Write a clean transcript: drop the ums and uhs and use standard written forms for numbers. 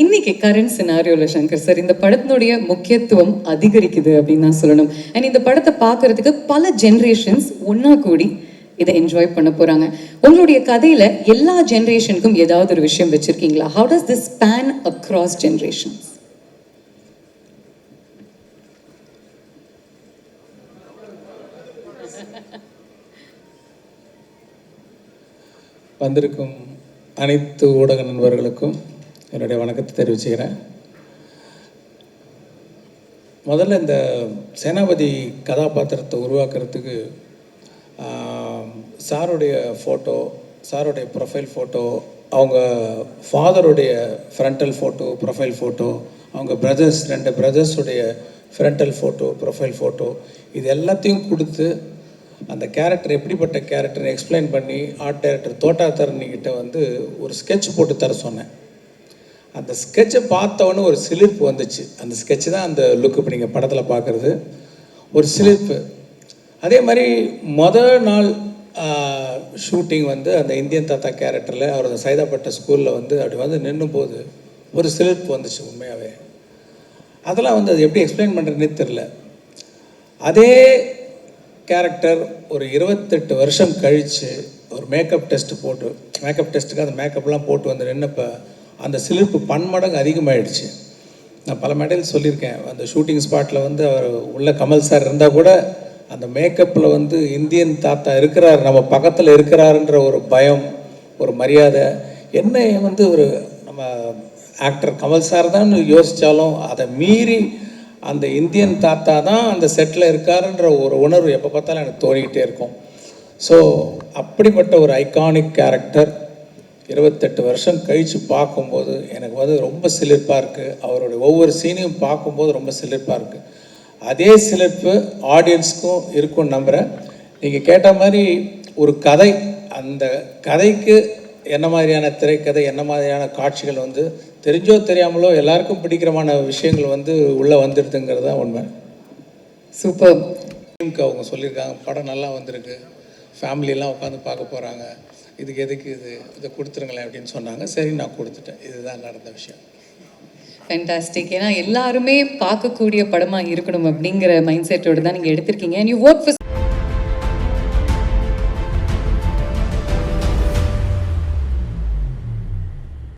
இன்னைக்கு current சினாரியோவில் Shankar sir இந்த படத்தினுடைய முக்கியத்துவம் அதிகரிக்குது அப்படின்னு தான் சொல்லணும். அண்ட் இந்த படத்தை பார்க்கறதுக்கு பல ஜென்ரேஷன்ஸ் ஒன்றா கூடி இதை என்ஜாய் பண்ண போகிறாங்க. உங்களுடைய கதையில் எல்லா ஜென்ரேஷனுக்கும் ஏதாவது ஒரு விஷயம் வச்சுருக்கீங்களா? How does this span across generations? வந்திருக்கும் அனைத்து ஊடக நண்பர்களுக்கும் என்னுடைய வணக்கத்தை தெரிவிச்சுக்கிறேன். முதல்ல இந்த சேனாபதி கதாபாத்திரத்தை உருவாக்குறதுக்கு சாருடைய ஃபோட்டோ, சாருடைய ப்ரொஃபைல் ஃபோட்டோ, அவங்க ஃபாதருடைய ஃப்ரண்டல் ஃபோட்டோ, ப்ரொஃபைல் ஃபோட்டோ, அவங்க பிரதர்ஸ் 2 பிரதர்ஸுடைய ஃப்ரண்டல் ஃபோட்டோ, ப்ரொஃபைல் ஃபோட்டோ, இது எல்லாத்தையும் கொடுத்து அந்த கேரக்டர் எப்படிப்பட்ட கேரக்டர்னு எக்ஸ்பிளைன் பண்ணி ஆர்ட் டைரக்டர் தோட்டா தரணிக்கிட்ட வந்து ஒரு ஸ்கெட்ச் போட்டு தர சொன்னேன். அந்த ஸ்கெட்சை பார்த்தவொன்னே ஒரு சிலிர்ப்பு வந்துச்சு. அந்த ஸ்கெட்சு தான் அந்த லுக்கு இப்போ நீங்கள் படத்தில் பார்க்குறது, ஒரு சிலிர்ப்பு. அதே மாதிரி முதல் நாள் ஷூட்டிங் வந்து அந்த இந்தியன் தாத்தா கேரக்டரில் அவர் அந்த சைதாப்பட்ட ஸ்கூலில் வந்து அப்படி வந்து நின்றும் போது ஒரு சிலிர்ப்பு வந்துச்சு உண்மையாகவே. அதெல்லாம் வந்து அது எப்படி எக்ஸ்பிளைன் பண்ணுறதுனே தெரில. அதே கேரக்டர் ஒரு 28 வருஷம் கழித்து ஒரு மேக்கப் டெஸ்ட்டு போட்டு, மேக்கப் டெஸ்ட்டுக்கு அந்த மேக்கப்லாம் போட்டு வந்து நின்னப்போ அந்த சிலிர்ப்பு பன்மடங்கு அதிகமாகிடுச்சு. நான் பல மேடையில் சொல்லியிருக்கேன், அந்த ஷூட்டிங் ஸ்பாட்டில் வந்து அவர் உள்ள கமல் சார் இருந்தால் கூட அந்த மேக்கப்பில் வந்து இந்தியன் தாத்தா இருக்கிறார், நம்ம பக்கத்தில் இருக்கிறாருன்ற ஒரு பயம், ஒரு மரியாதை, என்ன வந்து ஒரு நம்ம ஆக்டர் கமல் சார் தான் யோசித்தாலும் அதை மீறி அந்த இந்தியன் தாத்தா தான் அந்த செட்டில் இருக்காருன்ற ஒரு உணர்வு எப்போ பார்த்தாலும் எனக்கு தோணிக்கிட்டே இருக்கும். ஸோ அப்படிப்பட்ட ஒரு ஐகானிக் கேரக்டர் 28 வருஷம் கழித்து பார்க்கும்போது எனக்கு வந்து ரொம்ப சிலிர்ப்பாக இருக்குது. அவருடைய ஒவ்வொரு சீனையும் பார்க்கும்போது ரொம்ப சிலிர்ப்பாக இருக்குது. அதே சிலிர்ப்பு ஆடியன்ஸுக்கும் இருக்கும்னு நம்புகிறேன். நீங்கள் கேட்ட மாதிரி ஒரு கதை, அந்த கதைக்கு என்ன மாதிரியான திரைக்கதை, என்ன மாதிரியான காட்சிகள் வந்து தெரிஞ்சோ தெரியாமலோ எல்லாருக்கும் பிடிக்கிறமான விஷயங்கள் வந்து உள்ளே வந்துடுதுங்கிறது தான் உண்மை. சூப்பர். அவங்க சொல்லியிருக்காங்க படம் நல்லா வந்திருக்கு, ஃபேமிலியெல்லாம் உட்காந்து பார்க்க போகிறாங்க, இதுக்கு எதுக்கு இதை கொடுத்துருங்களேன் அப்படின்னு சொன்னாங்க. சரி, நான் கொடுத்துட்டேன். இதுதான் நடந்த விஷயம். ஃபேண்டாஸ்டிக். ஏன்னா எல்லாருமே பார்க்கக்கூடிய படமாக இருக்கணும் அப்படிங்கிற மைண்ட் செட்டோடு தான் நீங்கள் எடுத்திருக்கீங்க. And you work for